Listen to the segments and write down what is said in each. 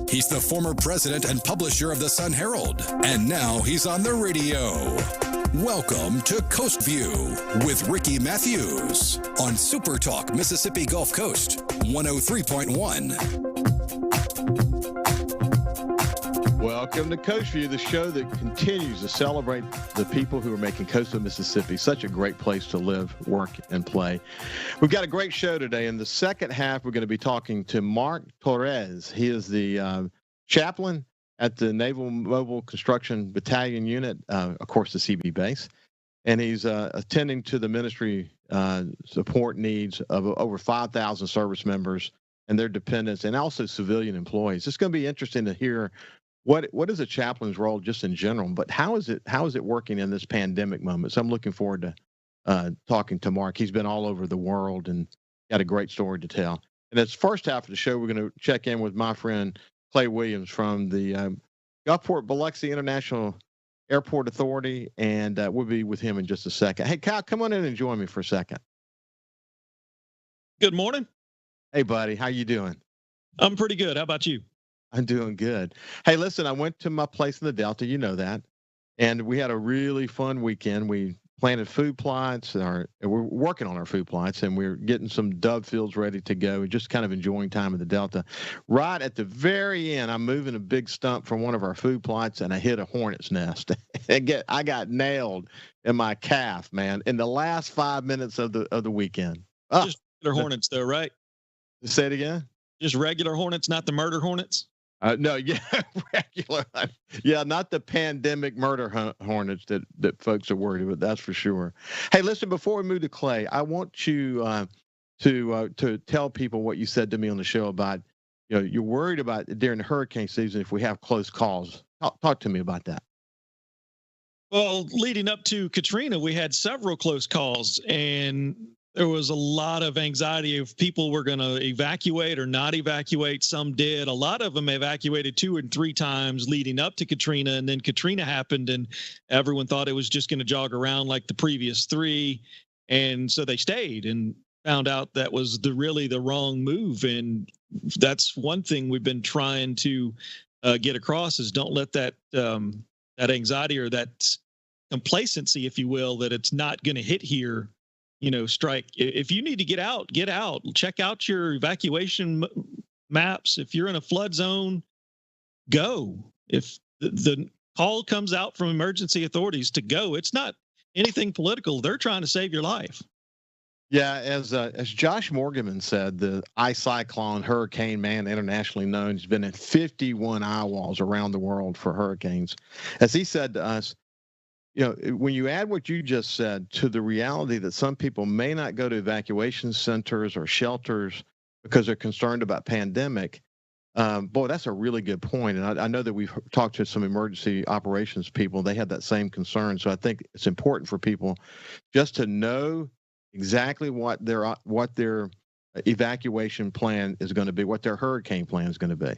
He's the former president and publisher of the Sun Herald, and now he's on the radio. Welcome to Coast View with Ricky Matthews on SuperTalk Mississippi Gulf Coast 103.1. Welcome to Coast View, the show that continues to celebrate the people who are making coastal Mississippi such a great place to live, work, and play. We've got a great show today. In the second half, we're going to be talking to Mark Torres. He is the chaplain at the Naval Mobile Construction Battalion Unit, of course, the CB base. And he's attending to the ministry support needs of over 5,000 service members and their dependents, and also civilian employees. It's going to be interesting to hear what is a chaplain's role just in general, but how is it working in this pandemic moment? So I'm looking forward to talking to Mark. He's been all over the world and got a great story to tell. And this first half of the show, we're going to check in with my friend Clay Williams from the Gulfport Biloxi International Airport Authority, and we'll be with him in just a second. Hey, Kyle, come on in and join me for a second. Good morning. Hey, buddy, how you doing? I'm pretty good. How about you? I'm doing good. Hey, listen, I went to my place in the Delta, you know that, and we had a really fun weekend. We planted food plots, and we're working on our food plots, and we're getting some dove fields ready to go, and just kind of enjoying time in the Delta. Right at the very end, I'm moving a big stump from one of our food plots, and I hit a hornet's nest. I got nailed in my calf, man, in the last 5 minutes of the weekend. Just regular hornets, though, right? Say it again. Just regular hornets, not the murder hornets. No, yeah, regular. Yeah, not the pandemic murder hornets that folks are worried about. That's for sure. Hey, listen, before we move to Clay, I want you to tell people what you said to me on the show about, you're worried about during the hurricane season if we have close calls. Talk to me about that. Well, leading up to Katrina, we had several close calls, and there was a lot of anxiety if people were going to evacuate or not evacuate. Some did. A lot of them evacuated 2 and 3 times leading up to Katrina, and then Katrina happened, and everyone thought it was just going to jog around like the previous 3, and so they stayed and found out that was really the wrong move. And that's one thing we've been trying to get across is don't let that anxiety or that complacency, if you will, that it's not going to hit here, strike. If you need to get out, get out. Check out your evacuation maps. If you're in a flood zone, go. If the call comes out from emergency authorities to go, it's not anything political. They're trying to save your life. Yeah, as Josh Morgan said, the iCyclone Hurricane Man, internationally known, has been in 51 eye walls around the world for hurricanes. As he said to us, when you add what you just said to the reality that some people may not go to evacuation centers or shelters because they're concerned about pandemic, boy, that's a really good point. And I know that we've talked to some emergency operations people. They had that same concern. So I think it's important for people just to know exactly what their evacuation plan is going to be, what their hurricane plan is going to be.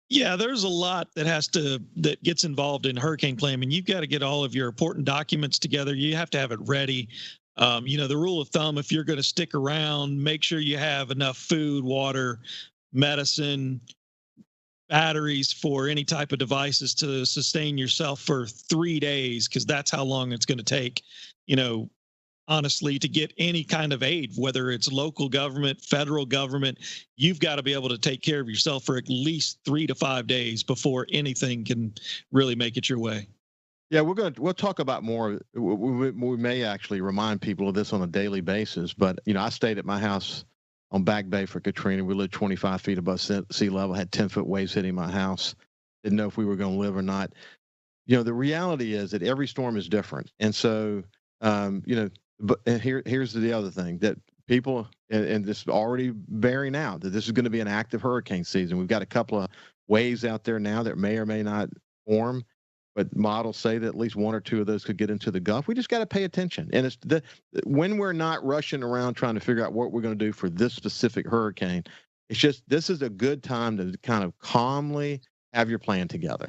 Yeah, there's a lot that gets involved in hurricane planning. You've got to get all of your important documents together. You have to have it ready. The rule of thumb, if you're going to stick around, make sure you have enough food, water, medicine, batteries for any type of devices to sustain yourself for 3 days, because that's how long it's going to take, honestly, to get any kind of aid, whether it's local government, federal government. You've got to be able to take care of yourself for at least 3 to 5 days before anything can really make it your way. Yeah, we'll talk about more. We may actually remind people of this on a daily basis, but I stayed at my house on Back Bay for Katrina. We lived 25 feet above sea level, had 10-foot waves hitting my house. Didn't know if we were going to live or not. The reality is that every storm is different, and so But here's the other thing that people, and this is already bearing out, that this is going to be an active hurricane season. We've got a couple of waves out there now that may or may not form, but models say that at least 1 or 2 of those could get into the Gulf. We just got to pay attention. And it's when we're not rushing around trying to figure out what we're going to do for this specific hurricane, it's just, this is a good time to kind of calmly have your plan together.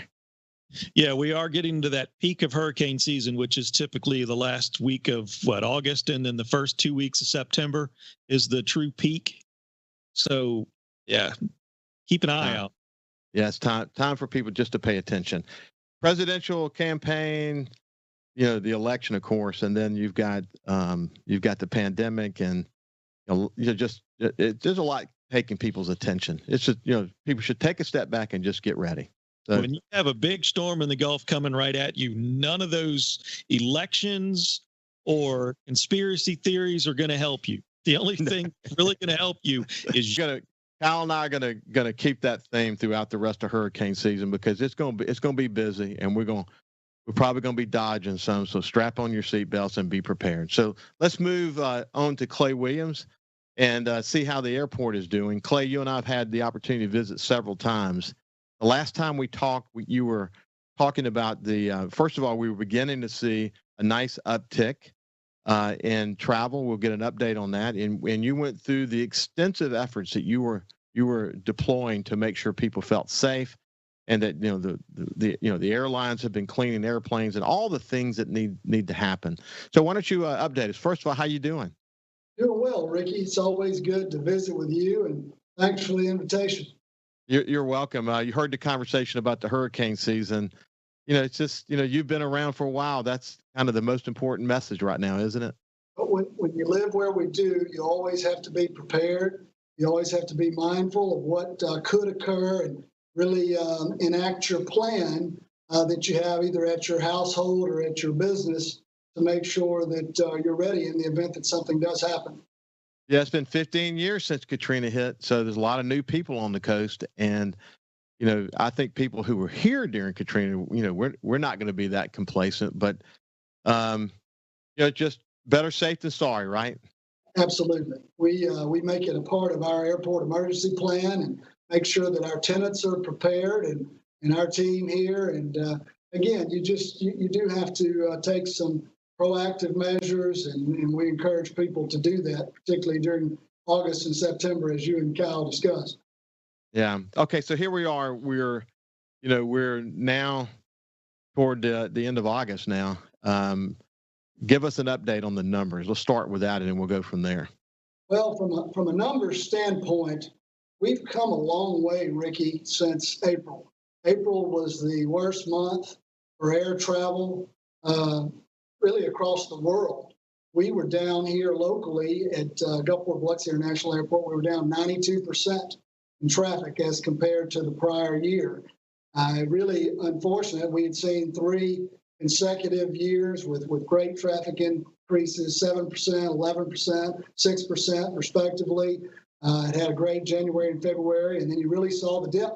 Yeah, we are getting to that peak of hurricane season, which is typically the last week of August, and then the first 2 weeks of September is the true peak. So Yeah. Keep an eye out. Yeah, it's time for people just to pay attention. Presidential campaign, the election, of course, and then you've got the pandemic, and there's a lot taking people's attention. It's just people should take a step back and just get ready. So, when you have a big storm in the Gulf coming right at you, none of those elections or conspiracy theories are going to help you. The only thing really going to help you is Kyle and I are gonna keep that theme throughout the rest of hurricane season, because it's gonna be busy, and we're probably gonna be dodging some. So strap on your seatbelts and be prepared. So let's move on to Clay Williams and see how the airport is doing. Clay, you and I have had the opportunity to visit several times. The last time we talked, you were talking about first of all, we were beginning to see a nice uptick in travel. We'll get an update on that. And you went through the extensive efforts that you were deploying to make sure people felt safe, and that the airlines have been cleaning airplanes and all the things that need to happen. So why don't you update us? First of all, how you doing? Doing well, Ricky. It's always good to visit with you, and thanks for the invitation. You're welcome. You heard the conversation about the hurricane season. It's just, you've been around for a while. That's kind of the most important message right now, isn't it? But when you live where we do, you always have to be prepared. You always have to be mindful of what could occur, and really enact your plan that you have either at your household or at your business to make sure that you're ready in the event that something does happen. Yeah, it's been 15 years since Katrina hit, so there's a lot of new people on the coast, and I think people who were here during Katrina, we're not going to be that complacent, but just better safe than sorry, right? Absolutely. We make it a part of our airport emergency plan and make sure that our tenants are prepared, and our team here. And again, you do have to take some proactive measures, and we encourage people to do that, particularly during August and September, as you and Kyle discussed. Yeah. Okay. So here we are. We're now toward the end of August now. Give us an update on the numbers. Let's start with that, and then we'll go from there. Well, from a numbers standpoint, we've come a long way, Ricky, since April. April was the worst month for air travel, really across the world. We were down here locally at Gulfport Biloxi International Airport. We were down 92% in traffic as compared to the prior year. Really unfortunate. We had seen 3 consecutive years with great traffic increases, 7%, 11%, 6% respectively. It had a great January and February, and then you really saw the dip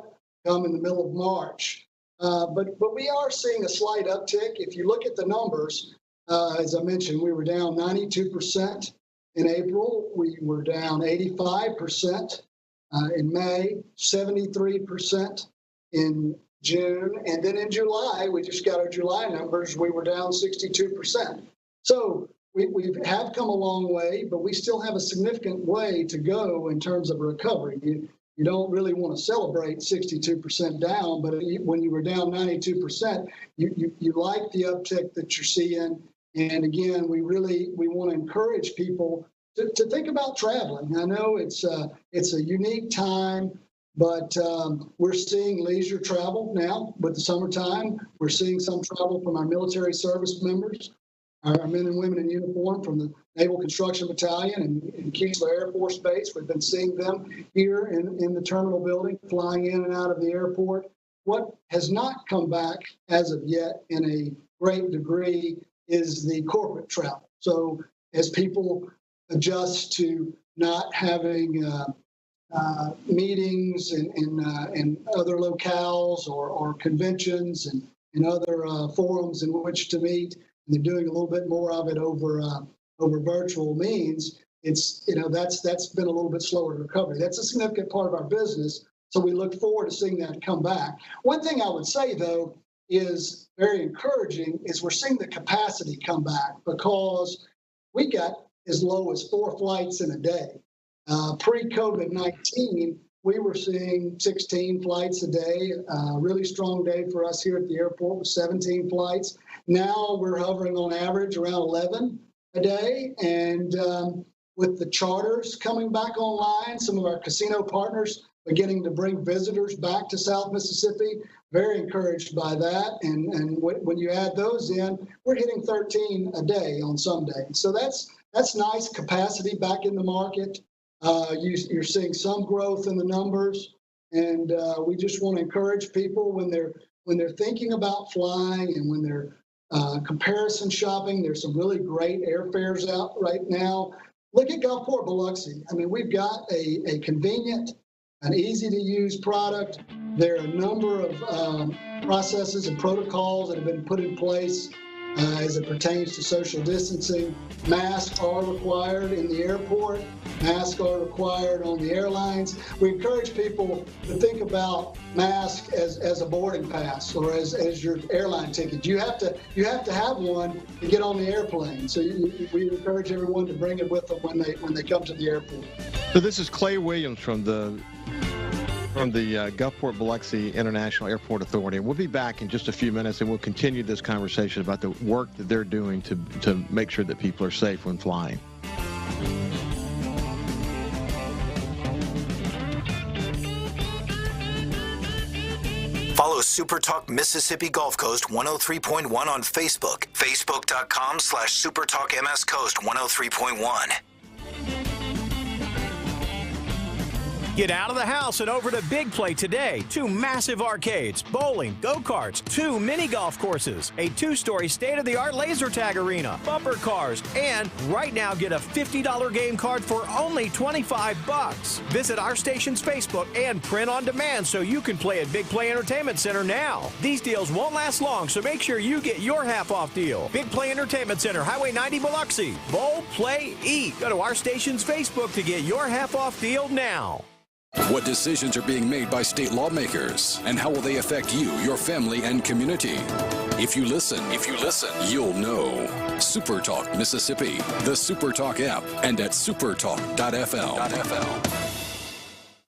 come in the middle of March. But we are seeing a slight uptick. If you look at the numbers, as I mentioned, we were down 92% in April. We were down 85% in May, 73% in June, and then in July, we just got our July numbers, we were down 62%. So we have come a long way, but we still have a significant way to go in terms of recovery. You don't really want to celebrate 62% down, but when you were down 92%, you like the uptick that you're seeing. And again, we want to encourage people to think about traveling. I know it's a unique time, but we're seeing leisure travel now with the summertime. We're seeing some travel from our military service members, our men and women in uniform from the Naval Construction Battalion and Keesler Air Force Base. We've been seeing them here in the terminal building, flying in and out of the airport. What has not come back as of yet in a great degree is the corporate travel. So as people adjust to not having meetings in other locales or conventions and other forums in which to meet, and they're doing a little bit more of it over virtual means, that's been a little bit slower recovery. That's a significant part of our business, so we look forward to seeing that come back. One thing I would say, though, is very encouraging is we're seeing the capacity come back, because we got as low as 4 flights in a day. Pre-COVID-19, we were seeing 16 flights a day, a really strong day for us here at the airport with 17 flights. Now we're hovering on average around 11 a day. And with the charters coming back online, some of our casino partners beginning to bring visitors back to South Mississippi. Very encouraged by that. And when you add those in, we're hitting 13 a day on some days. So that's nice capacity back in the market. You're seeing some growth in the numbers. And we just want to encourage people when they're thinking about flying and when they're comparison shopping. There's some really great airfares out right now. Look at Gulfport Biloxi. I mean, we've got a convenient, an easy-to-use product. There are a number of processes and protocols that have been put in place as it pertains to social distancing. Masks are required in the airport. Masks are required on the airlines. We encourage people to think about masks as a boarding pass or as your airline ticket. You have to have one to get on the airplane. So we encourage everyone to bring it with them when they come to the airport. So this is Clay Williams from the Gulfport Biloxi International Airport Authority. We'll be back in just a few minutes, and we'll continue this conversation about the work that they're doing to make sure that people are safe when flying. Follow SuperTalk Mississippi Gulf Coast 103.1 on Facebook. Facebook.com/SuperTalk MS Coast 103.1. Get out of the house and over to Big Play today. 2 massive arcades, bowling, go-karts, 2 mini golf courses, a 2-story state-of-the-art laser tag arena, bumper cars, and right now get a $50 game card for only $25. Visit our station's Facebook and print on demand so you can play at Big Play Entertainment Center now. These deals won't last long, so make sure you get your half-off deal. Big Play Entertainment Center, Highway 90 Biloxi. Bowl, play, eat. Go to our station's Facebook to get your half-off deal now. What decisions are being made by state lawmakers, and how will they affect you, your family, and community? If you listen, you'll know. SuperTalk Mississippi, the SuperTalk app, and at supertalk.fl.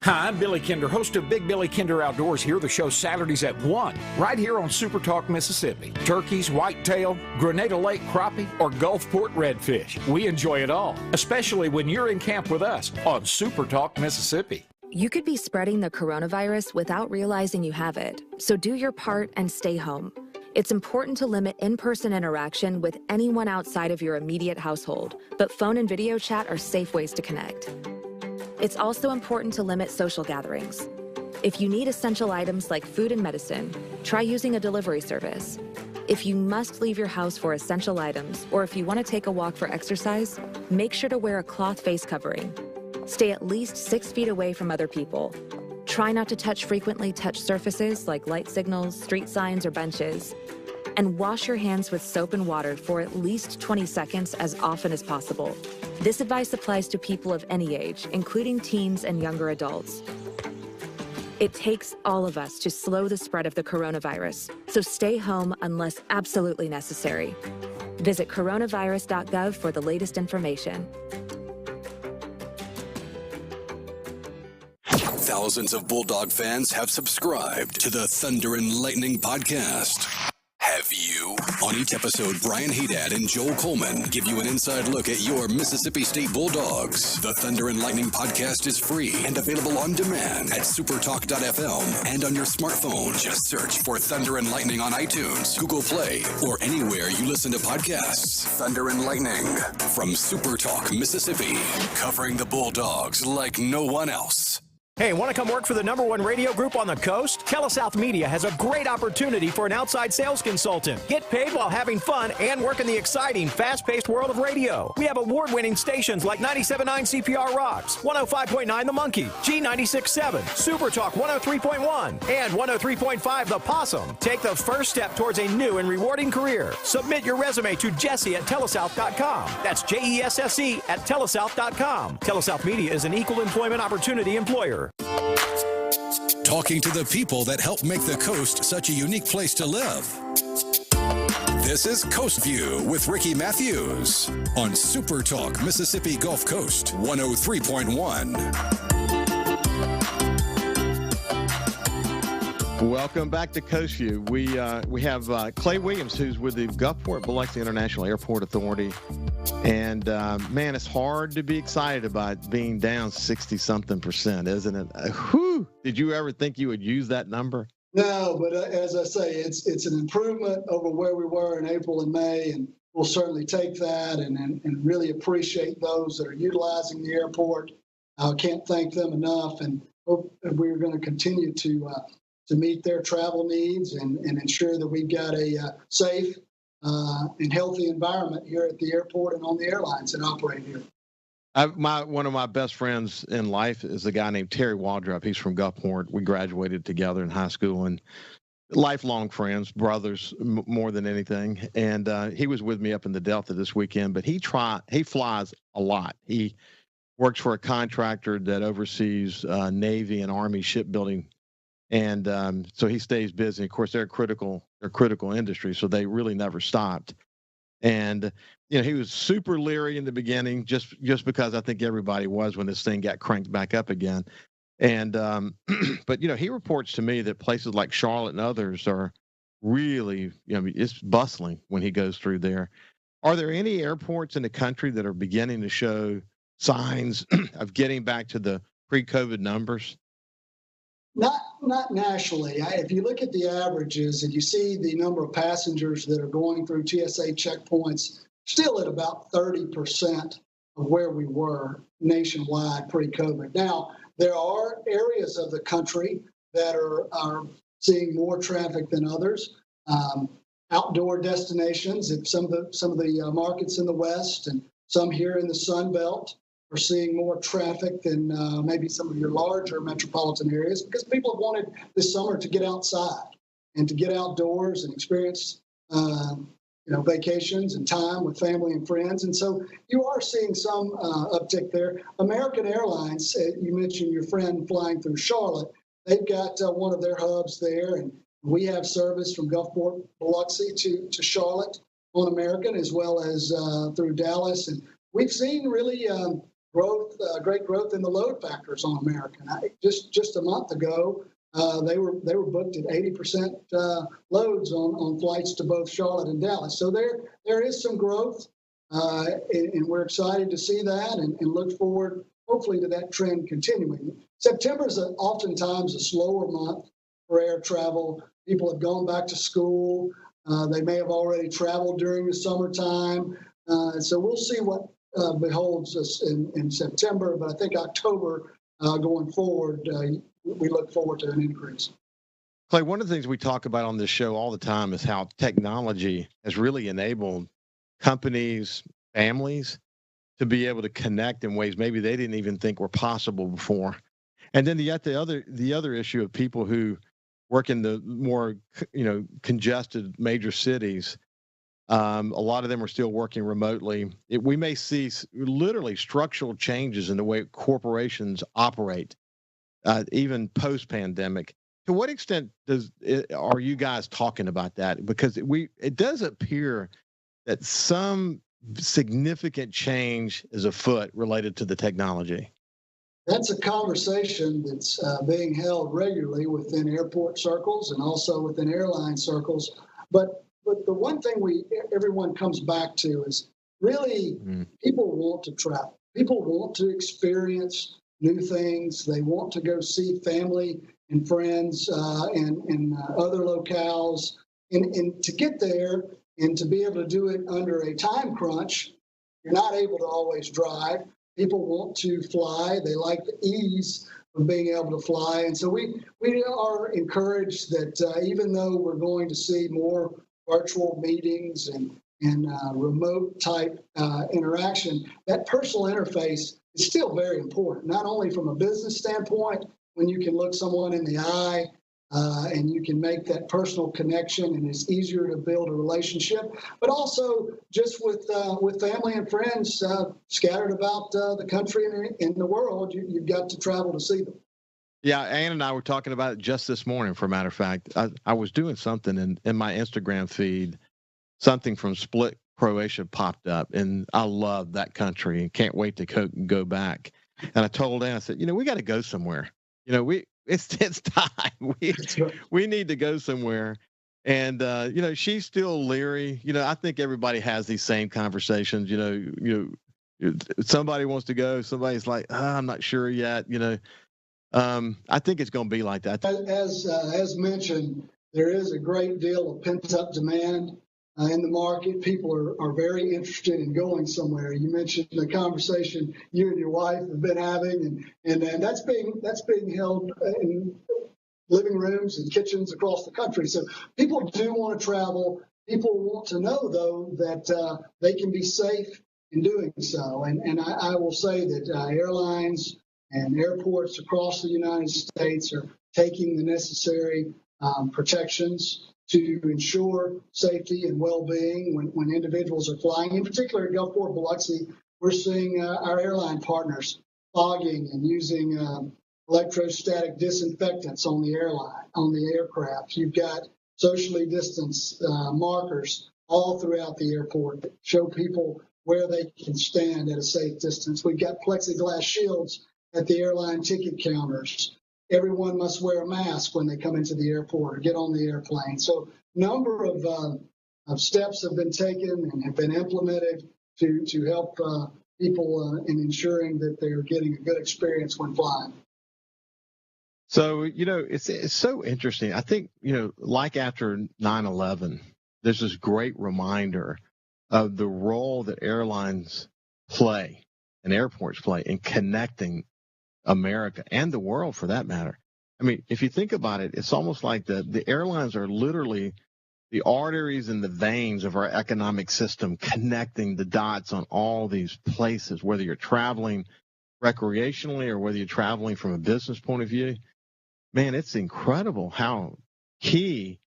Hi, I'm Billy Kinder, host of Big Billy Kinder Outdoors here, the show Saturdays at 1, right here on SuperTalk Mississippi. Turkeys, whitetail, Grenada Lake crappie, or Gulfport redfish. We enjoy it all, especially when you're in camp with us on SuperTalk Mississippi. You could be spreading the coronavirus without realizing you have it, so do your part and stay home. It's important to limit in-person interaction with anyone outside of your immediate household, but phone and video chat are safe ways to connect. It's also important to limit social gatherings. If you need essential items like food and medicine, try using a delivery service. If you must leave your house for essential items, or if you want to take a walk for exercise, make sure to wear a cloth face covering. Stay at least 6 feet away from other people. Try not to frequently touch surfaces like light signals, street signs, or benches. And wash your hands with soap and water for at least 20 seconds as often as possible. This advice applies to people of any age, including teens and younger adults. It takes all of us to slow the spread of the coronavirus, so stay home unless absolutely necessary. Visit coronavirus.gov for the latest information. Thousands of Bulldog fans have subscribed to the Thunder and Lightning podcast. Have you? On each episode, Brian Haydad and Joel Coleman give you an inside look at your Mississippi State Bulldogs. The Thunder and Lightning podcast is free and available on demand at supertalk.fm and on your smartphone. Just search for Thunder and Lightning on iTunes, Google Play, or anywhere you listen to podcasts. Thunder and Lightning from SuperTalk Mississippi, covering the Bulldogs like no one else. Hey, want to come work for the #1 radio group on the coast? TeleSouth Media has a great opportunity for an outside sales consultant. Get paid while having fun and work in the exciting, fast-paced world of radio. We have award-winning stations like 97.9 CPR Rocks, 105.9 The Monkey, G96.7, SuperTalk 103.1, and 103.5 The Possum. Take the first step towards a new and rewarding career. Submit your resume to Jesse at telesouth.com. That's JESSE at telesouth.com. TeleSouth Media is an equal employment opportunity employer. Talking to the people that help make the coast such a unique place to live. This is Coast View with Ricky Matthews on SuperTalk Mississippi Gulf Coast 103.1. Welcome back to Coast View. We have Clay Williams, who's with the Gulfport Biloxi International Airport Authority. And, man, it's hard to be excited about being down 60-something%, isn't it? Whew! Did you ever think you would use that number? No, but as I say, it's an improvement over where we were in April and May, and we'll certainly take that and really appreciate those that are utilizing the airport. I can't thank them enough, and hope that we're going to continue to meet their travel needs and ensure that we've got a safe and healthy environment here at the airport and on the airlines that operate here. One of my best friends in life is a guy named Terry Waldrop. He's from Gulfport. We graduated together in high school and lifelong friends, brothers more than anything. And he was with me up in the Delta this weekend, but he flies a lot. He works for a contractor that oversees Navy and Army shipbuilding. And so he stays busy. Of course, they're critical industry, so they really never stopped. And he was super leery in the beginning, just because I think everybody was when this thing got cranked back up again. And but he reports to me that places like Charlotte and others are really, it's bustling when he goes through there. Are there any airports in the country that are beginning to show signs of getting back to the pre-COVID numbers? Not nationally. If you look at the averages and you see the number of passengers that are going through TSA checkpoints, still at about 30% of where we were nationwide pre-COVID. Now, there are areas of the country that are seeing more traffic than others. Outdoor destinations, if some of the markets in the West and some here in the Sun Belt are seeing more traffic than maybe some of your larger metropolitan areas, because people have wanted this summer to get outside and to get outdoors and experience vacations and time with family and friends. And so you are seeing some uptick there. American Airlines, you mentioned your friend flying through Charlotte. They've got one of their hubs there, and we have service from Gulfport, Biloxi to Charlotte on American, as well as through Dallas. And we've seen really great growth in the load factors on American. Just a month ago, they were booked at 80% loads on flights to both Charlotte and Dallas. So there is some growth, and we're excited to see that and look forward, hopefully, to that trend continuing. September is oftentimes a slower month for air travel. People have gone back to school. They may have already traveled during the summertime. So we'll see what beholds us in September, but I think October going forward, we look forward to an increase. Clay, one of the things we talk about on this show all the time is how technology has really enabled companies, families to be able to connect in ways maybe they didn't even think were possible before. And then the other issue of people who work in the more congested major cities. A lot of them are still working remotely. We may see literally structural changes in the way corporations operate, even post-pandemic. To what extent are you guys talking about that? Because it does appear that some significant change is afoot related to the technology. That's a conversation that's being held regularly within airport circles and also within airline circles. But the one thing everyone comes back to is really people want to travel. People want to experience new things. They want to go see family and friends in other locales. And to get there and to be able to do it under a time crunch, you're not able to always drive. People want to fly. They like the ease of being able to fly. And so we are encouraged that even though we're going to see more virtual meetings and remote type interaction, that personal interface is still very important, not only from a business standpoint, when you can look someone in the eye and you can make that personal connection and it's easier to build a relationship, but also just with family and friends scattered about the country and in the world, you've got to travel to see them. Yeah, Ann and I were talking about it just this morning, for a matter of fact. I was doing something in my Instagram feed, something from Split, Croatia popped up, and I love that country and can't wait to go back. And I told Ann, I said, we got to go somewhere. it's time. We need to go somewhere. And she's still leery. I think everybody has these same conversations. Somebody wants to go, somebody's like, I'm not sure yet. I think it's going to be like that. As mentioned, there is a great deal of pent-up demand in the market. People are very interested in going somewhere. You mentioned the conversation you and your wife have been having, and that's being held in living rooms and kitchens across the country. So people do want to travel. People want to know, though, that they can be safe in doing so. And I will say that airlines and airports across the United States are taking the necessary protections to ensure safety and well-being when individuals are flying. In particular, at Gulfport Biloxi, we're seeing our airline partners fogging and using electrostatic disinfectants on the aircraft. You've got socially distanced markers all throughout the airport that show people where they can stand at a safe distance. We've got plexiglass shields at the airline ticket counters. Everyone must wear a mask when they come into the airport or get on the airplane. So a number of steps have been taken and have been implemented to help people in ensuring that they're getting a good experience when flying. So, it's so interesting. I think, like after 9/11, there's this great reminder of the role that airlines play and airports play in connecting America and the world, for that matter. I mean, if you think about it, it's almost like the airlines are literally the arteries and the veins of our economic system, connecting the dots on all these places, whether you're traveling recreationally or whether you're traveling from a business point of view. Man, it's incredible how key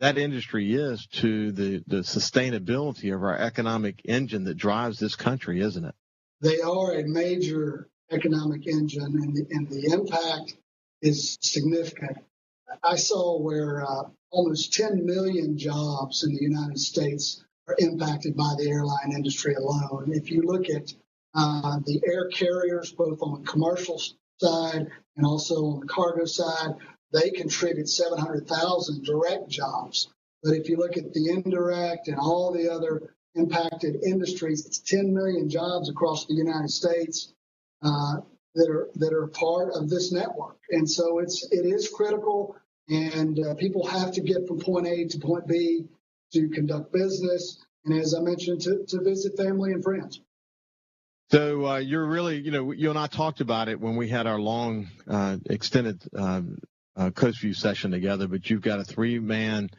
that industry is to the sustainability of our economic engine that drives this country, isn't it? They are a major economic engine, and the impact is significant. I saw where almost 10 million jobs in the United States are impacted by the airline industry alone. If you look at the air carriers, both on the commercial side and also on the cargo side, they contribute 700,000 direct jobs. But if you look at the indirect and all the other impacted industries, it's 10 million jobs across the United States that are part of this network. And so it is critical, and people have to get from point A to point B to conduct business, and as I mentioned, to visit family and friends. So you're really, you and I talked about it when we had our long, extended Coast View session together, but you've got a 3-man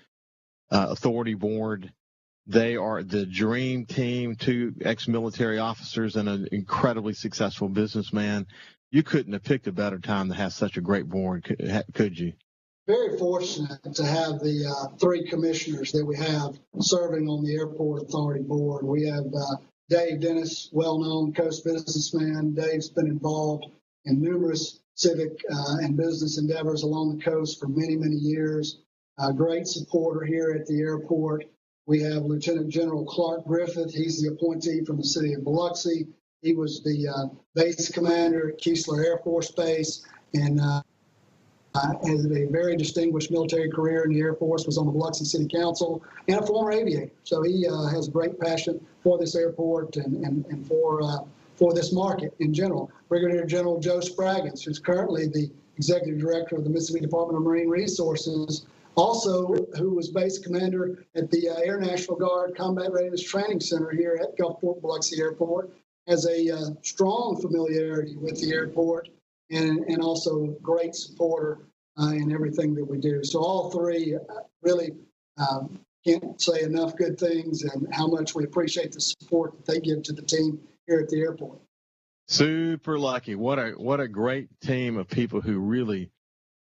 authority board. They are the dream team, 2 ex-military officers and an incredibly successful businessman. You couldn't have picked a better time to have such a great board, could you? Very fortunate to have the 3 commissioners that we have serving on the Airport Authority Board. We have Dave Dennis, well-known Coast businessman. Dave's been involved in numerous civic and business endeavors along the coast for many, many years. A great supporter here at the airport. We have Lieutenant General Clark Griffith. He's the appointee from the city of Biloxi. He was the base commander at Keesler Air Force Base and has a very distinguished military career in the Air Force, was on the Biloxi City Council, and a former aviator. So he has great passion for this airport and for this market in general. Brigadier General Joe Spraggins, who's currently the Executive Director of the Mississippi Department of Marine Resources, also who was base commander at the Air National Guard Combat Readiness Training Center here at Gulfport Biloxi Airport, has a strong familiarity with the airport and also great supporter in everything that we do. So all 3 really can't say enough good things and how much we appreciate the support that they give to the team here at the airport. Super lucky. What a great team of people who really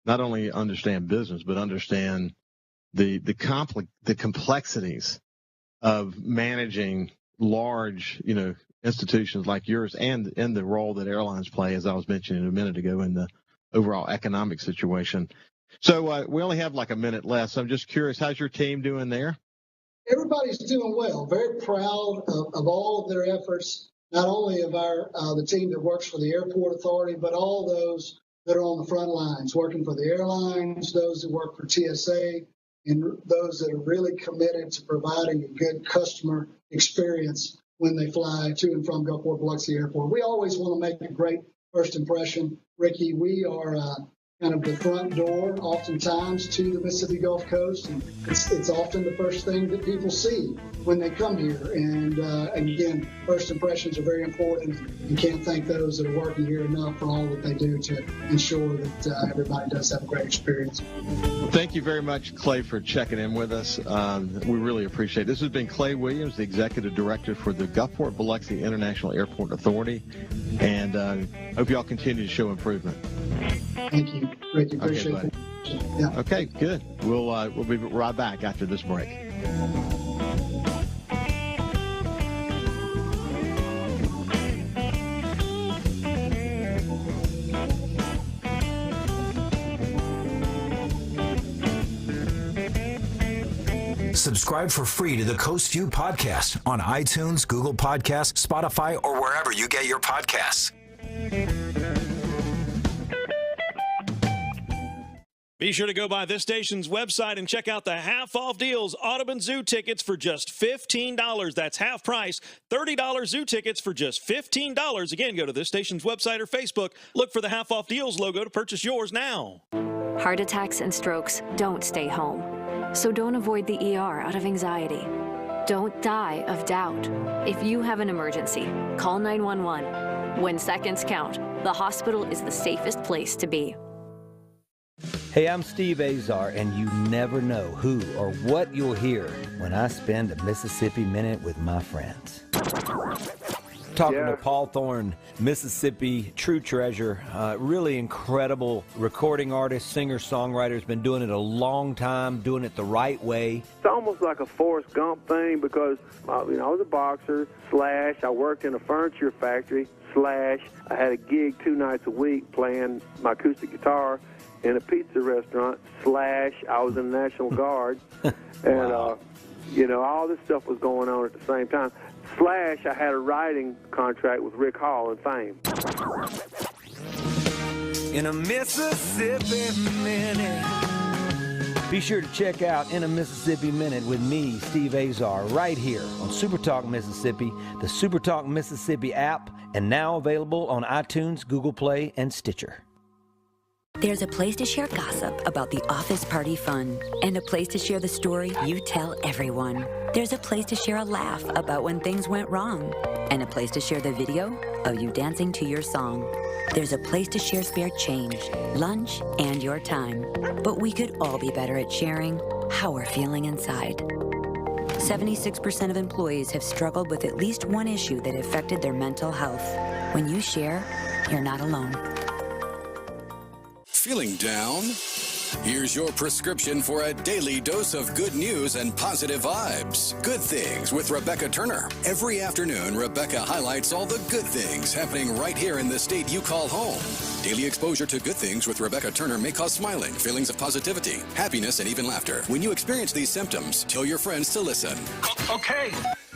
not only understand business, but understand the complexities of managing large, institutions like yours and the role that airlines play, as I was mentioning a minute ago, in the overall economic situation. So we only have like a minute left. So I'm just curious, how's your team doing there? Everybody's doing well. Very proud of all of their efforts, not only of the team that works for the Airport Authority, but all those that are on the front lines, working for the airlines, those that work for TSA, and those that are really committed to providing a good customer experience when they fly to and from Gulfport Biloxi Airport. We always want to make a great first impression. Ricky, we are kind of the front door oftentimes to the Mississippi Gulf Coast, and it's often the first thing that people see when they come here. And again, first impressions are very important. You can't thank those that are working here enough for all that they do to ensure that everybody does have a great experience. Thank you very much, Clay, for checking in with us. We really appreciate it. This has been Clay Williams, the Executive Director for the Gulfport Biloxi International Airport Authority, and hope you all continue to show improvement. Thank you, Ricky. Appreciate it. Yeah. Okay, good. We'll be right back after this break. Subscribe for free to the Coast View podcast on iTunes, Google Podcasts, Spotify, or wherever you get your podcasts. Be sure to go by this station's website and check out the half-off deals. Audubon Zoo tickets for just $15. That's half price. $30 zoo tickets for just $15. Again, go to this station's website or Facebook. Look for the half-off deals logo to purchase yours now. Heart attacks and strokes don't stay home. So don't avoid the ER out of anxiety. Don't die of doubt. If you have an emergency, call 911. When seconds count, the hospital is the safest place to be. Hey, I'm Steve Azar, and you never know who or what you'll hear when I spend a Mississippi Minute with my friends. Talking to Paul Thorne, Mississippi true treasure, really incredible recording artist, singer, songwriter, has been doing it a long time, doing it the right way. It's almost like a Forrest Gump thing because, I was a boxer, / I worked in a furniture factory, / I had a gig 2 nights a week playing my acoustic guitar in a pizza restaurant, / I was in the National Guard, and, Wow. All this stuff was going on at the same time. / I had a writing contract with Rick Hall and Fame. In a Mississippi Minute. Be sure to check out In a Mississippi Minute with me, Steve Azar, right here on SuperTalk Mississippi, the SuperTalk Mississippi app, and now available on iTunes, Google Play, and Stitcher. There's a place to share gossip about the office party fun, and a place to share the story you tell everyone. There's a place to share a laugh about when things went wrong, and a place to share the video of you dancing to your song. There's a place to share spare change, lunch, and your time. But we could all be better at sharing how we're feeling inside. 76% of employees have struggled with at least one issue that affected their mental health. When you share, you're not alone. Feeling down? Here's your prescription for a daily dose of good news and positive vibes. Good Things with Rebecca Turner. Every afternoon, Rebecca highlights all the good things happening right here in the state you call home. Daily exposure to Good Things with Rebecca Turner may cause smiling, feelings of positivity, happiness, and even laughter. When you experience these symptoms, tell your friends to listen. Okay.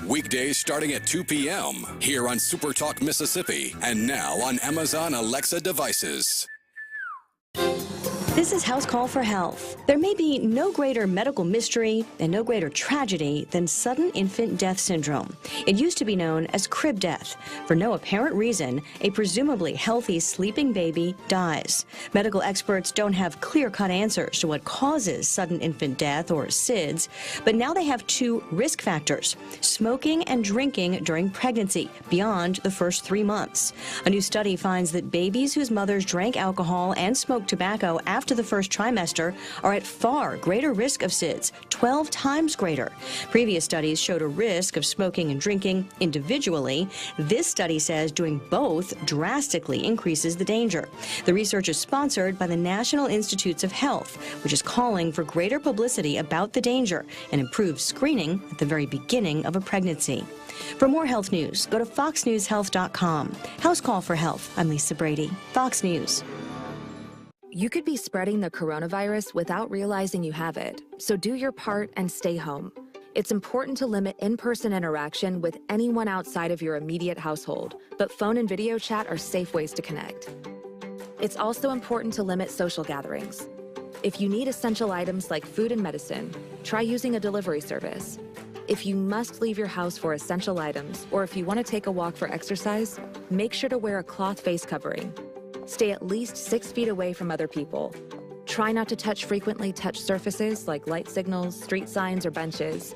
Weekdays starting at 2 p.m. here on SuperTalk Mississippi and now on Amazon Alexa devices. This is House Call for Health. There may be no greater medical mystery and no greater tragedy than sudden infant death syndrome. It used to be known as crib death. For no apparent reason, a presumably healthy sleeping baby dies. Medical experts don't have clear-cut answers to what causes sudden infant death, or SIDS, but now they have 2 risk factors: smoking and drinking during pregnancy beyond the first 3 months. A new study finds that babies whose mothers drank alcohol and smoked tobacco after the first trimester are at far greater risk of SIDS, 12 times greater. Previous studies showed a risk of smoking and drinking individually. This study says doing both drastically increases the danger. The research is sponsored by the National Institutes of Health, which is calling for greater publicity about the danger and improved screening at the very beginning of a pregnancy. For more health news, go to foxnewshealth.com. House Call for Health. I'm Lisa Brady, Fox News. You could be spreading the coronavirus without realizing you have it, so do your part and stay home. It's important to limit in-person interaction with anyone outside of your immediate household, but phone and video chat are safe ways to connect. It's also important to limit social gatherings. If you need essential items like food and medicine, try using a delivery service. If you must leave your house for essential items, or if you want to take a walk for exercise, make sure to wear a cloth face covering. Stay at least 6 feet away from other people. Try not to touch frequently touched surfaces like light signals, street signs, or benches.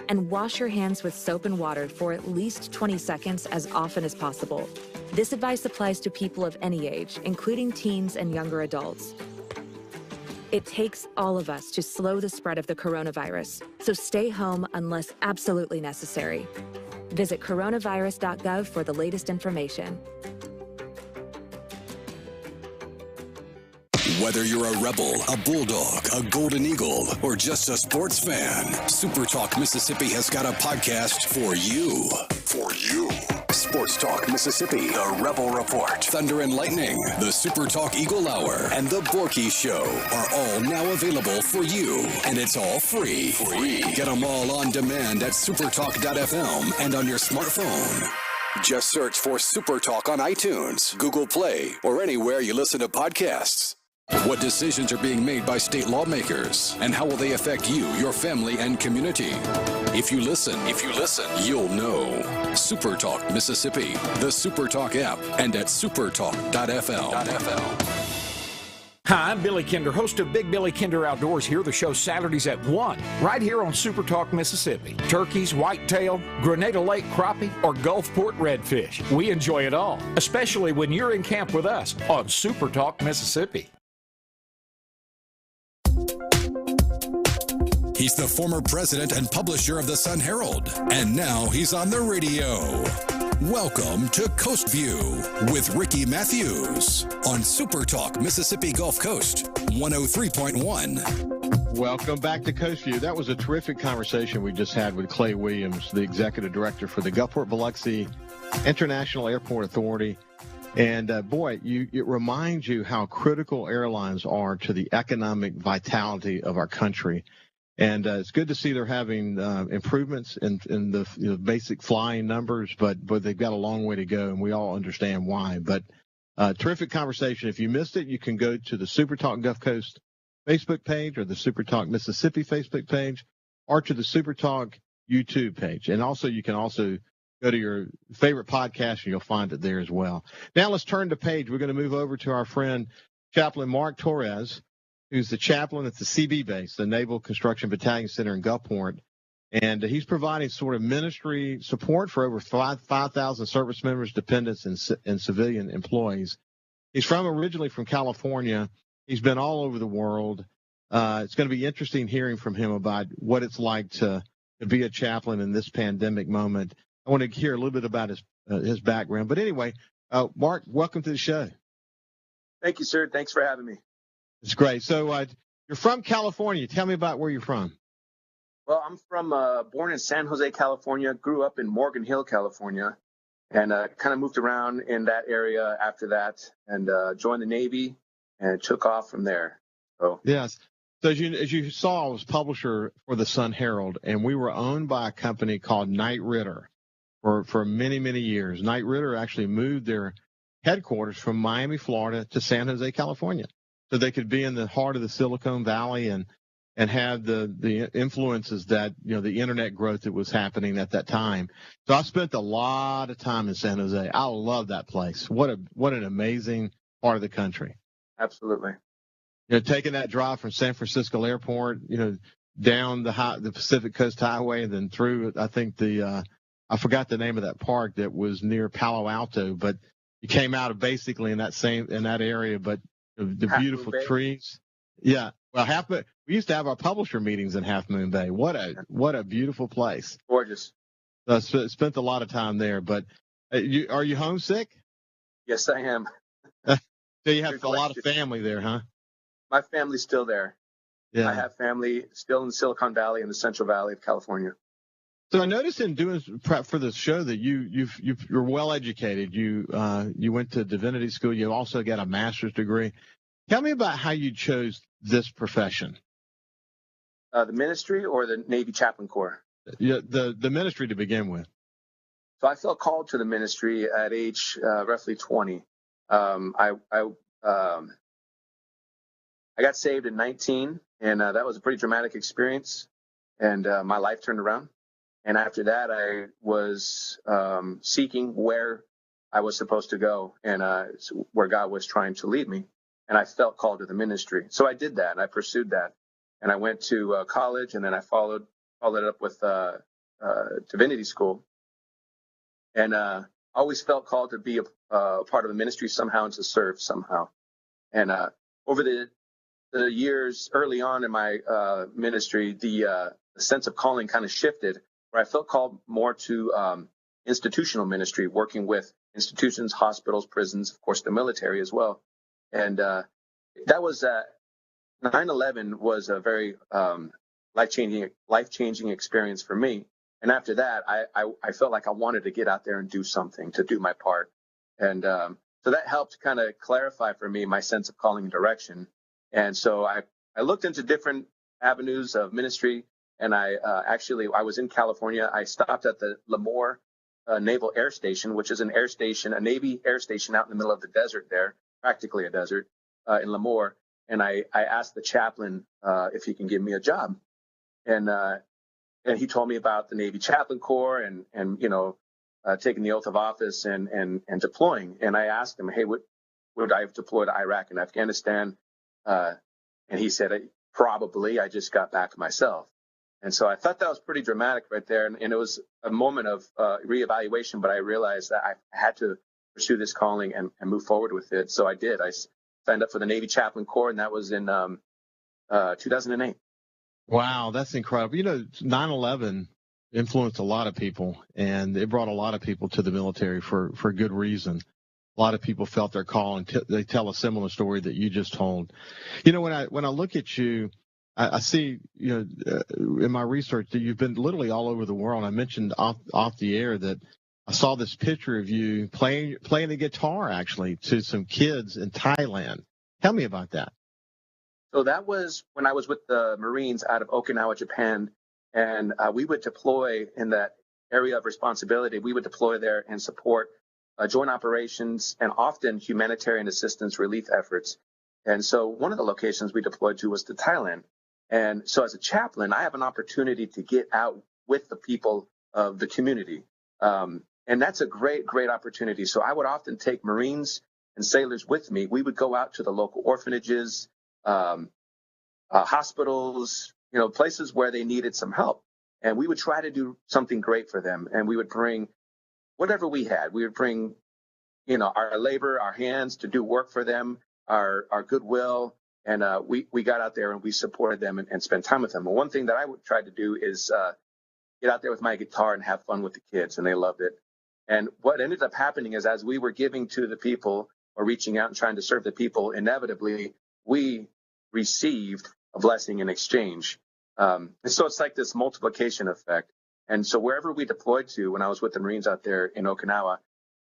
And wash your hands with soap and water for at least 20 seconds as often as possible. This advice applies to people of any age, including teens and younger adults. It takes all of us to slow the spread of the coronavirus, so stay home unless absolutely necessary. Visit coronavirus.gov for the latest information. Whether you're a Rebel, a Bulldog, a Golden Eagle, or just a sports fan, SuperTalk Mississippi has got a podcast for you. For you. Sports Talk Mississippi, The Rebel Report, Thunder and Lightning, the SuperTalk Eagle Hour, and The Borky Show are all now available for you. And it's all free. Get them all on demand at supertalk.fm and on your smartphone. Just search for SuperTalk on iTunes, Google Play, or anywhere you listen to podcasts. What decisions are being made by state lawmakers, and how will they affect you, your family, and community? If you listen, you'll know. SuperTalk Mississippi, the SuperTalk app, and at supertalk.fm. Hi, I'm Billy Kinder, host of Big Billy Kinder Outdoors. Here the show Saturdays at 1, right here on SuperTalk Mississippi. Turkeys, whitetail, Grenada Lake crappie, or Gulfport redfish. We enjoy it all, especially when you're in camp with us on SuperTalk Mississippi. He's the former president and publisher of the Sun Herald, and now he's on the radio. Welcome to Coast View with Ricky Matthews on SuperTalk Mississippi Gulf Coast 103.1. Welcome back to Coast View. That was a terrific conversation we just had with Clay Williams, the executive director for the Gulfport-Biloxi International Airport Authority. And boy, it reminds you how critical airlines are to the economic vitality of our country. And it's good to see they're having improvements in the basic flying numbers, but they've got a long way to go, and we all understand why. But terrific conversation. If you missed it, you can go to the SuperTalk Gulf Coast Facebook page or the SuperTalk Mississippi Facebook page or to the SuperTalk YouTube page. And also, you can also go to your favorite podcast, and you'll find it there as well. Now let's turn the page. We're going to move over to our friend, Chaplain Mark Torres, who's the chaplain at the CB base, the Naval Construction Battalion Center in Gulfport. And he's providing sort of ministry support for over 5,000 service members, dependents, and civilian employees. He's originally from California. He's been all over the world. It's going to be interesting hearing from him about what it's like to be a chaplain in this pandemic moment. I want to hear a little bit about his background. But anyway, Mark, welcome to the show. Thank you, sir. Thanks for having me. It's great. So you're from California. Tell me about where you're from. Well, I'm from born in San Jose, California, grew up in Morgan Hill, California, and kind of moved around in that area after that and joined the Navy and took off from there. So yes. So as you saw, I was publisher for the Sun Herald, and we were owned by a company called Knight Ridder for many, many years. Knight Ridder actually moved their headquarters from Miami, Florida to San Jose, California, so they could be in the heart of the Silicon Valley and have the influences that, the internet growth that was happening at that time. So I spent a lot of time in San Jose. I love that place. What an amazing part of the country. Absolutely. Taking that drive from San Francisco Airport, down the Pacific Coast Highway and then through, I think I forgot the name of that park that was near Palo Alto, but you came out of basically in that area, but the beautiful trees. Yeah. Well, we used to have our publisher meetings in Half Moon Bay. What a beautiful place. Gorgeous. So I spent a lot of time there, but are you homesick? Yes, I am. So you have a lot of family there, huh? My family's still there. Yeah. I have family still in the Silicon Valley and the Central Valley of California. So I noticed in doing prep for this show that you're well educated. You went to divinity school. You also got a master's degree. Tell me about how you chose this profession. The ministry or the Navy Chaplain Corps? Yeah, the ministry to begin with. So I felt called to the ministry at age roughly 20. I I got saved at 19, and that was a pretty dramatic experience. And my life turned around. And after that, I was seeking where I was supposed to go and where God was trying to lead me. And I felt called to the ministry. So I did that, and I pursued that. And I went to college, and then I followed it up with divinity school. And always felt called to be a part of the ministry somehow and to serve somehow. And over the years early on in my ministry, the sense of calling kind of shifted, where I felt called more to institutional ministry, working with institutions, hospitals, prisons, of course, the military as well. And that was 9/11 was a very life-changing experience for me. And after that, I felt like I wanted to get out there and do something, to do my part. And so that helped kind of clarify for me my sense of calling and direction. And so I looked into different avenues of ministry. And I was in California. I stopped at the Lemoore Naval Air Station, which is a Navy air station out in the middle of the desert there, practically a desert in Lemoore. And I asked the chaplain if he can give me a job. And he told me about the Navy Chaplain Corps and taking the oath of office and deploying. And I asked him, hey, would I have deployed to Iraq and Afghanistan? And he said, probably. I just got back myself. And so I thought that was pretty dramatic right there. And it was a moment of reevaluation, but I realized that I had to pursue this calling and move forward with it. So I did. I signed up for the Navy Chaplain Corps, and that was in 2008. Wow, that's incredible. 9/11 influenced a lot of people, and it brought a lot of people to the military for good reason. A lot of people felt their call, and they tell a similar story that you just told. When I look at you, I see, in my research that you've been literally all over the world. I mentioned off the air that I saw this picture of you playing the guitar, actually, to some kids in Thailand. Tell me about that. So that was when I was with the Marines out of Okinawa, Japan, and we would deploy in that area of responsibility. We would deploy there and support joint operations and often humanitarian assistance relief efforts. And so one of the locations we deployed to was to Thailand. And so as a chaplain, I have an opportunity to get out with the people of the community. And that's a great, great opportunity. So I would often take Marines and sailors with me. We would go out to the local orphanages, hospitals, places where they needed some help. And we would try to do something great for them. And we would bring whatever we had. We would bring, our labor, our hands to do work for them, our goodwill. And we got out there and we supported them and spent time with them. And one thing that I would try to do is get out there with my guitar and have fun with the kids, and they loved it. And what ended up happening is as we were giving to the people or reaching out and trying to serve the people, inevitably we received a blessing in exchange. And so it's like this multiplication effect. And so wherever we deployed to, when I was with the Marines out there in Okinawa,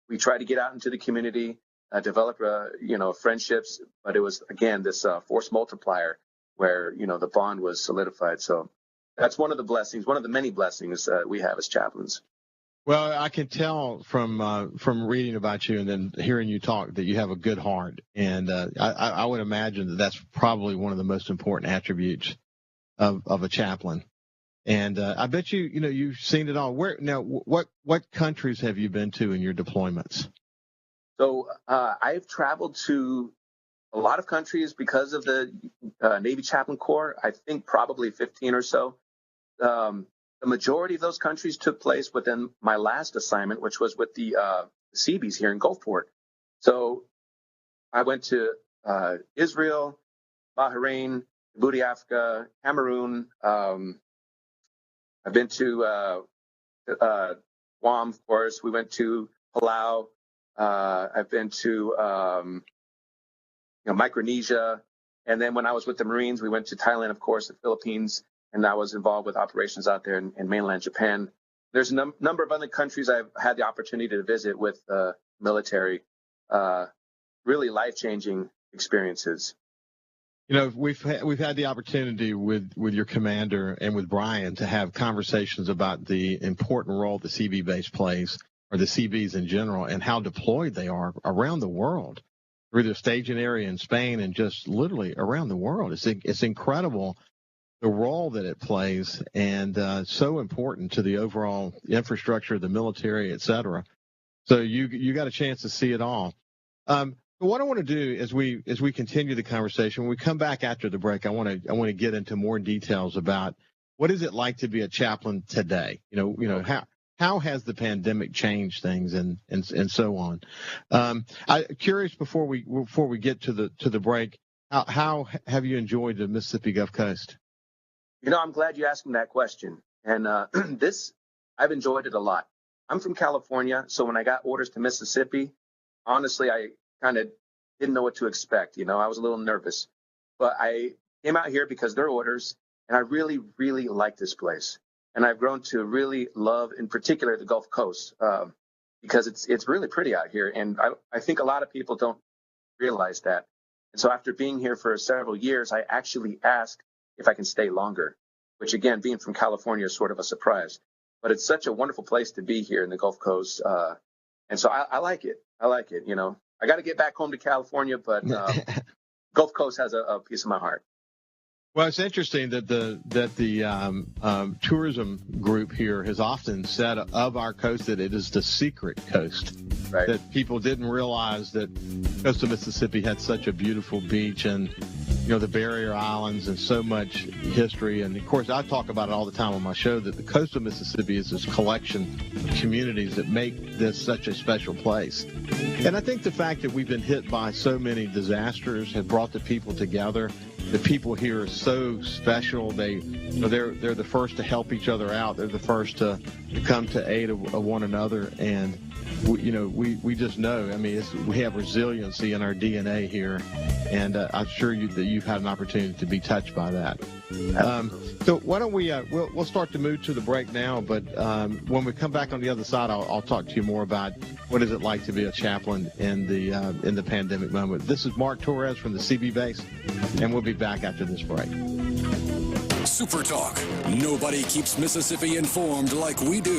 we tried to get out into the community, develop, friendships. But it was, again, this force multiplier where, the bond was solidified. So that's one of the blessings, one of the many blessings we have as chaplains. Well, I can tell from reading about you and then hearing you talk that you have a good heart. And I would imagine that that's probably one of the most important attributes of a chaplain. And I bet you've seen it all. What countries have you been to in your deployments? So I've traveled to a lot of countries because of the Navy Chaplain Corps. I think probably 15 or so. The majority of those countries took place within my last assignment, which was with the Seabees here in Gulfport. So I went to Israel, Bahrain, Djibouti, Africa, Cameroon. I've been to Guam, of course. We went to Palau. I've been to Micronesia. And then when I was with the Marines, we went to Thailand, of course, the Philippines. And I was involved with operations out there in mainland Japan. There's a number of other countries I've had the opportunity to visit with military, really life-changing experiences. We've had the opportunity with your commander and with Brian to have conversations about the important role the CB base plays, or the CBs in general, and how deployed they are around the world. through the staging area in Spain and just literally around the world. It's incredible the role that it plays, and so important to the overall infrastructure of the military, et cetera. So you got a chance to see it all. But what I want to do as we continue the conversation, when we come back after the break, I want to get into more details about what is it like to be a chaplain today. How has the pandemic changed things and so on. I'm curious before we get to the break, how have you enjoyed the Mississippi Gulf Coast? I'm glad you asked me that question. And I've enjoyed it a lot. I'm from California, so when I got orders to Mississippi, honestly, I kind of didn't know what to expect. I was a little nervous. But I came out here because they're orders, and I really, really like this place. And I've grown to really love, in particular, the Gulf Coast, because it's really pretty out here. And I think a lot of people don't realize that. And so after being here for several years, I actually asked if I can stay longer, which, again, being from California is sort of a surprise. But it's such a wonderful place to be here in the Gulf Coast. And so I like it. I like it. I got to get back home to California, but Gulf Coast has a piece of my heart. Well, it's interesting that the tourism group here has often said of our coast that it is the secret coast. Right. That people didn't realize that the coast of Mississippi had such a beautiful beach and, the barrier islands and so much history. And, of course, I talk about it all the time on my show that the coast of Mississippi is this collection of communities that make this such a special place. And I think the fact that we've been hit by so many disasters have brought the people together. The people here are so special. They're the first to help each other out. They're the first to come to aid of one another. And we just know. I mean, we have resiliency in our DNA here, and I'm sure that you've had an opportunity to be touched by that. So why don't we'll start to move to the break now. But when we come back on the other side, I'll talk to you more about what is it like to be a chaplain in the pandemic moment. This is Mark Torres from the CB base, and we'll be back after this break. SuperTalk. Nobody keeps Mississippi informed like we do.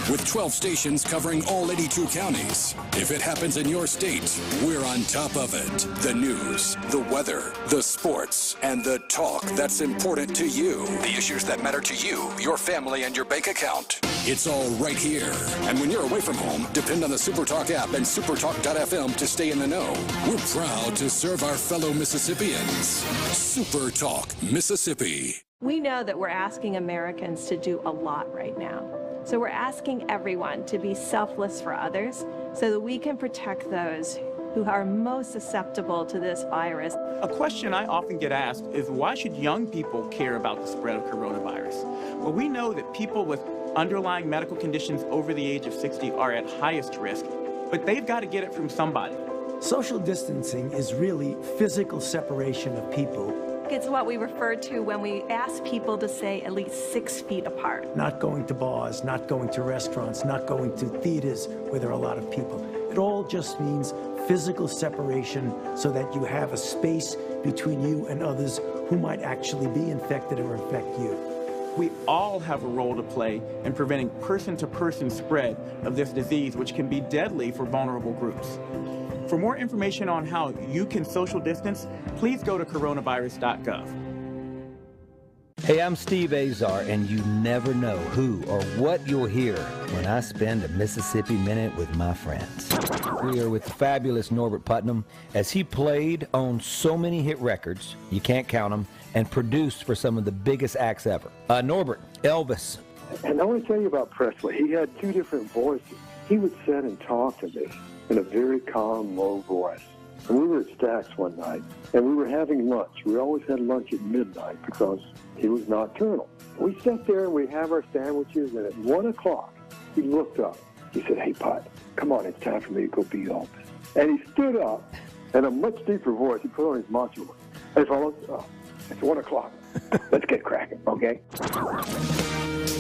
With 12 stations covering all 82 counties. If it happens in your state, we're on top of it. The news, the weather, the sports, and the talk that's important to you. The issues that matter to you, your family, and your bank account. It's all right here. And when you're away from home, depend on the SuperTalk app and supertalk.fm to stay in the know. We're proud to serve our fellow Mississippians. SuperTalk, Mississippi. We know that we're asking Americans to do a lot right now. So we're asking everyone to be selfless for others so that we can protect those who are most susceptible to this virus. A question I often get asked is why should young people care about the spread of coronavirus? Well, we know that people with underlying medical conditions over the age of 60 are at highest risk, but they've got to get it from somebody. Social distancing is really physical separation of people. It's what we refer to when we ask people to stay at least 6 feet apart. Not going to bars, not going to restaurants, not going to theaters where there are a lot of people. It all just means physical separation so that you have a space between you and others who might actually be infected or infect you. We all have a role to play in preventing person-to-person spread of this disease, which can be deadly for vulnerable groups. For more information on how you can social distance, please go to coronavirus.gov. Hey, I'm Steve Azar, and you never know who or what you'll hear when I spend a Mississippi Minute with my friends. We are with the fabulous Norbert Putnam, as he played on so many hit records, you can't count them, and produced for some of the biggest acts ever. Norbert, Elvis. And I want to tell you about Presley. He had two different voices. He would sit and talk to me in a very calm, low voice. And we were at Stack's one night, and we were having lunch. We always had lunch at midnight because he was nocturnal. We sat there and we have our sandwiches, and at 1 o'clock, he looked up. He said, "Hey, Put, come on, it's time for me to go be Elvis." And he stood up, in a much deeper voice, he put on his macho voice. "Hey, fellas, it's 1 o'clock. Let's get cracking, okay?"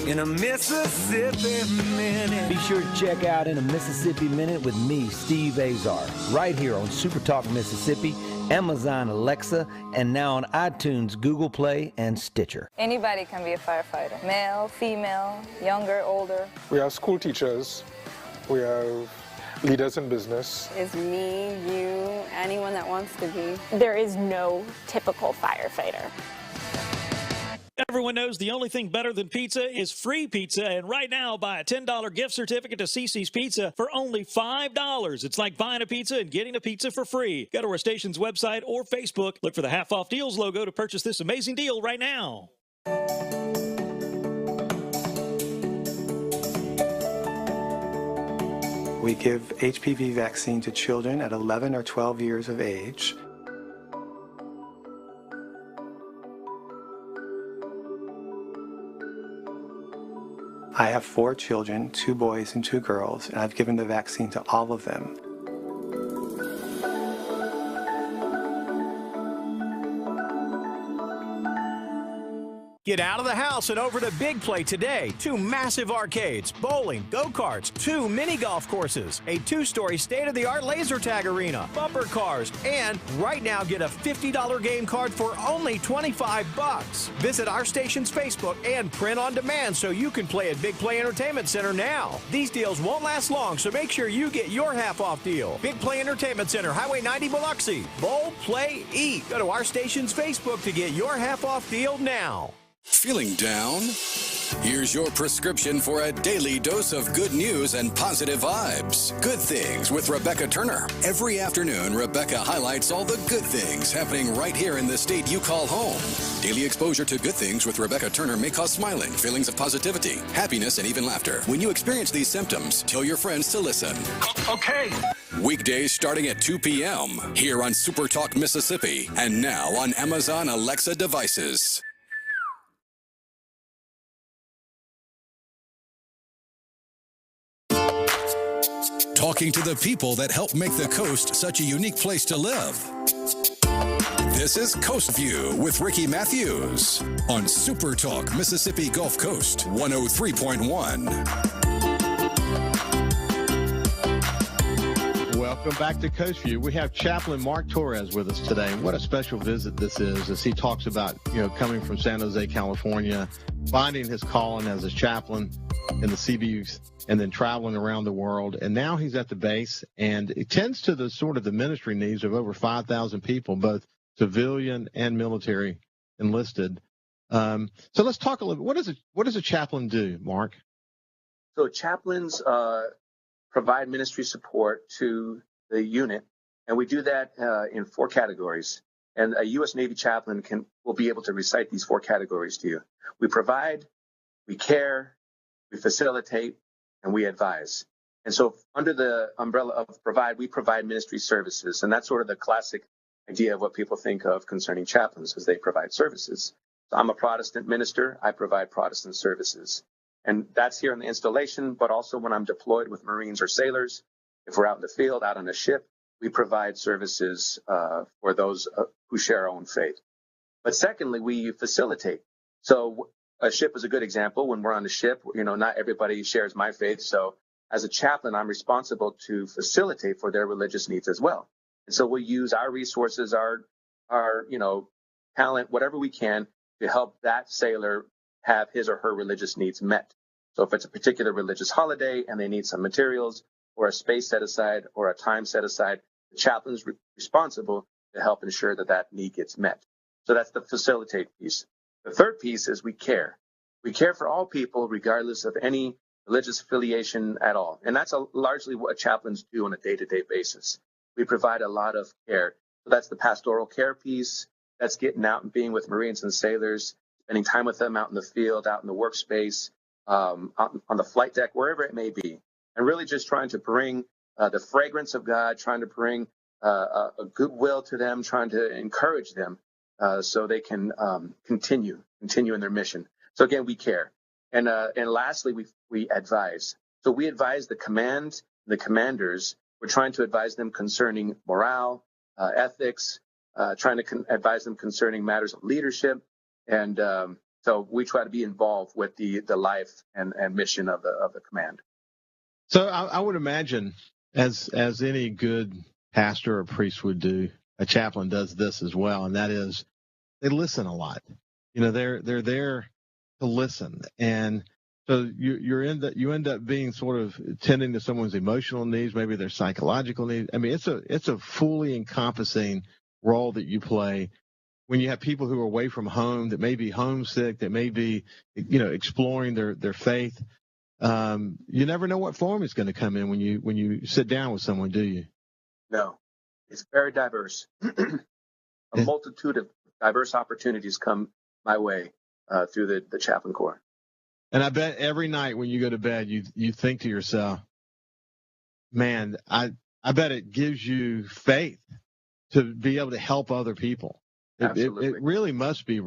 In a Mississippi Minute. Be sure to check out In a Mississippi Minute with me, Steve Azar, right here on SuperTalk Mississippi, Amazon Alexa, and now on iTunes, Google Play, and Stitcher. Anybody can be a firefighter. Male, female, younger, older. We have school teachers. We have Leaders in business. Is me, you, anyone that wants to be. There is no typical firefighter. Everyone knows the only thing better than pizza is free pizza, and right now, buy a $10 gift certificate to CiCi's Pizza for only $5. It's like buying a pizza and getting a pizza for free. Go to our station's website or Facebook. Look for the Half Off Deals logo to purchase this amazing deal right now. We give HPV vaccine to children at 11 or 12 years of age. I have 4 children, 2 boys and 2 girls, and I've given the vaccine to all of them. Get out of the house and over to Big Play today. 2 massive arcades, bowling, go-karts, 2 mini golf courses, a 2-story state-of-the-art laser tag arena, bumper cars, and right now get a $50 game card for only $25. Visit our station's Facebook and print on demand so you can play at Big Play Entertainment Center now. These deals won't last long, so make sure you get your half-off deal. Big Play Entertainment Center, Highway 90, Biloxi. Bowl, play, eat. Go to our station's Facebook to get your half-off deal now. Feeling down? Here's your prescription for a daily dose of good news and positive vibes. Good Things with Rebecca Turner. Every afternoon, Rebecca highlights all the good things happening right here in the state you call home. Daily exposure to Good Things with Rebecca Turner may cause smiling, feelings of positivity, happiness, and even laughter. When you experience these symptoms, tell your friends to listen. Okay. Weekdays starting at 2 p.m. here on SuperTalk Mississippi and now on Amazon Alexa devices. Talking to the people that help make the coast such a unique place to live. This is Coast View with Ricky Matthews on Super Talk Mississippi Gulf Coast 103.1. Welcome back to Coast View. We have Chaplain Mark Torres with us today. What a special visit this is as he talks about, coming from San Jose, California, finding his calling as a chaplain in the CBUs and then traveling around the world. And now he's at the base, and it tends to the sort of the ministry needs of over 5,000 people, both civilian and military enlisted. So let's talk a little bit. What does a chaplain do, Mark? So chaplains provide ministry support to the unit, and we do that in 4 categories. And a U.S. Navy chaplain will be able to recite these 4 categories to you. We provide, we care, we facilitate, and we advise. And so under the umbrella of provide, we provide ministry services. And that's sort of the classic idea of what people think of concerning chaplains, as they provide services. So I'm a Protestant minister. I provide Protestant services. And that's here in the installation, but also when I'm deployed with Marines or sailors. If we're out in the field, out on a ship, we provide services for those who share our own faith. But secondly, we facilitate. So a ship is a good example. When we're on the ship, not everybody shares my faith. So as a chaplain, I'm responsible to facilitate for their religious needs as well. And so we'll use our resources, our talent, whatever we can to help that sailor have his or her religious needs met. So if it's a particular religious holiday and they need some materials or a space set aside or a time set aside, the chaplain's responsible to help ensure that that need gets met. So that's the facilitate piece. The third piece is we care. We care for all people, regardless of any religious affiliation at all. And that's largely what chaplains do on a day-to-day basis. We provide a lot of care. So that's the pastoral care piece. That's getting out and being with Marines and sailors, spending time with them out in the field, out in the workspace, on the flight deck, wherever it may be. And really just trying to bring the fragrance of God, trying to bring a goodwill to them, trying to encourage them so they can continue in their mission. So again, we care. And lastly, we advise. So we advise the command, the commanders. We're trying to advise them concerning morale, ethics, trying to advise them concerning matters of leadership. And so we try to be involved with the life and mission of the command. So I would imagine, as any good pastor or priest would do, a chaplain does this as well, and that is they listen a lot. They're there to listen. And So you end up being sort of tending to someone's emotional needs, maybe their psychological needs. I mean, it's a fully encompassing role that you play when you have people who are away from home, that may be homesick, that may be, exploring their faith. You never know what form it's going to come in when you sit down with someone, do you? No, it's very diverse. A multitude of diverse opportunities come my way through the chaplain corps. And I bet every night when you go to bed, you think to yourself, man, I bet it gives you faith to be able to help other people. Absolutely. It really must be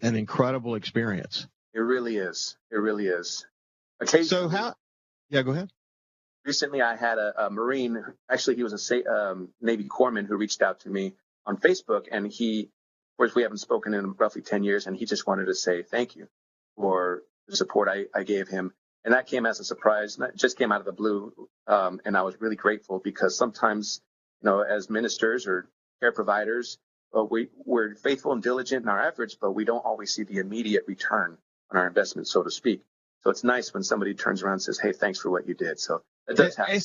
an incredible experience. It really is. It really is. So yeah, go ahead. Recently, I had a Marine. Actually, he was a Navy corpsman who reached out to me on Facebook, and of course, we haven't spoken in roughly 10 years, and he just wanted to say thank you for the support I gave him. And that came as a surprise. That just came out of the blue. And I was really grateful because sometimes, as ministers or care providers, we're faithful and diligent in our efforts, but we don't always see the immediate return on our investment, so to speak. So it's nice when somebody turns around and says, hey, thanks for what you did. So it does happen.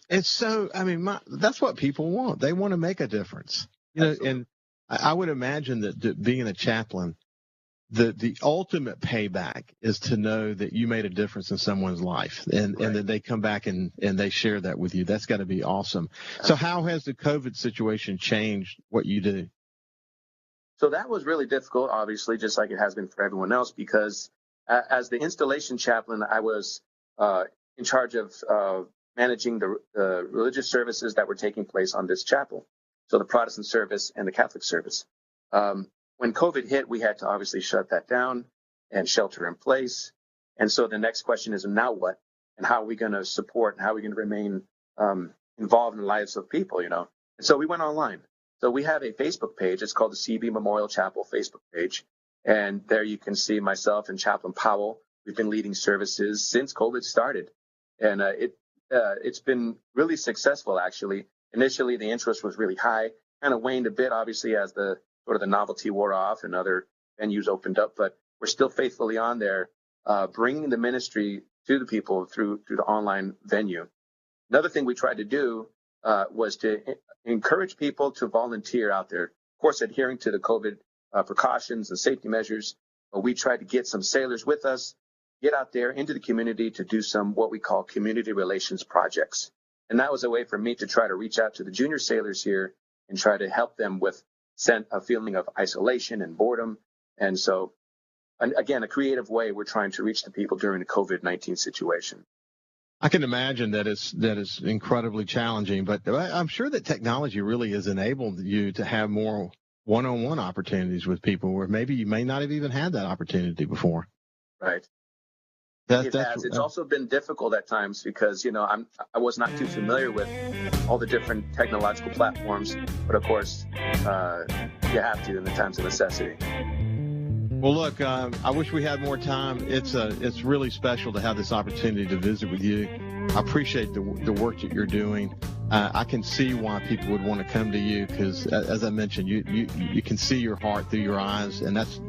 It's so, I mean, that's what people want. They want to make a difference. And I would imagine that being a chaplain, the ultimate payback is to know that you made a difference in someone's life and that they come back and they share that with you. That's got to be awesome. So how has the COVID situation changed what you do? So that was really difficult, obviously, just like it has been for everyone else, because as the installation chaplain, I was in charge of managing the religious services that were taking place on this chapel. So the Protestant service and the Catholic service. When COVID hit, we had to obviously shut that down and shelter in place. And so the next question is, now what? And how are we going to support and how are we going to remain involved in the lives of people, And so we went online. So we have a Facebook page. It's called the CB Memorial Chapel Facebook page. And there you can see myself and Chaplain Powell. We've been leading services since COVID started. And it's been really successful, actually. Initially, the interest was really high, kind of waned a bit, obviously, as the novelty wore off and other venues opened up. But we're still faithfully on there, bringing the ministry to the people through the online venue. Another thing we tried to do was to encourage people to volunteer out there. Of course, adhering to the COVID precautions and safety measures, but we tried to get some sailors with us, get out there into the community to do some what we call community relations projects. And that was a way for me to try to reach out to the junior sailors here and try to help them with a feeling of isolation and boredom. And so, again, a creative way we're trying to reach the people during the COVID-19 situation. I can imagine that it's incredibly challenging, but I'm sure that technology really has enabled you to have more one-on-one opportunities with people where maybe you may not have even had that opportunity before. Right. It has. It's also been difficult at times because, I was not too familiar with all the different technological platforms, but of course, you have to in the times of necessity. Well, look, I wish we had more time. It's really special to have this opportunity to visit with you. I appreciate the work that you're doing. I can see why people would want to come to you because, as I mentioned, you can see your heart through your eyes, and that's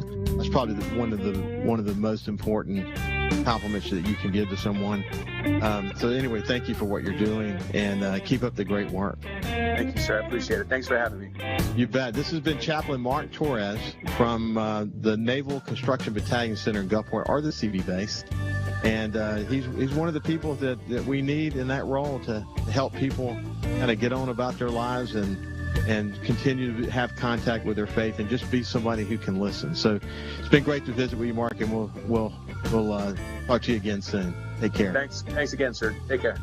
probably one of the most important compliments that you can give to someone. So anyway, thank you for what you're doing, and keep up the great work. Thank you, sir. I appreciate it. Thanks for having me. You bet. This has been Chaplain Mark Torres from the Naval Construction Battalion Center in Gulfport, or the CB base. And he's one of the people that we need in that role to help people kind of get on about their lives and continue to have contact with their faith and just be somebody who can listen. So it's been great to visit with you, Mark, and we'll talk to you again soon. Take care. Thanks again, sir. Take care.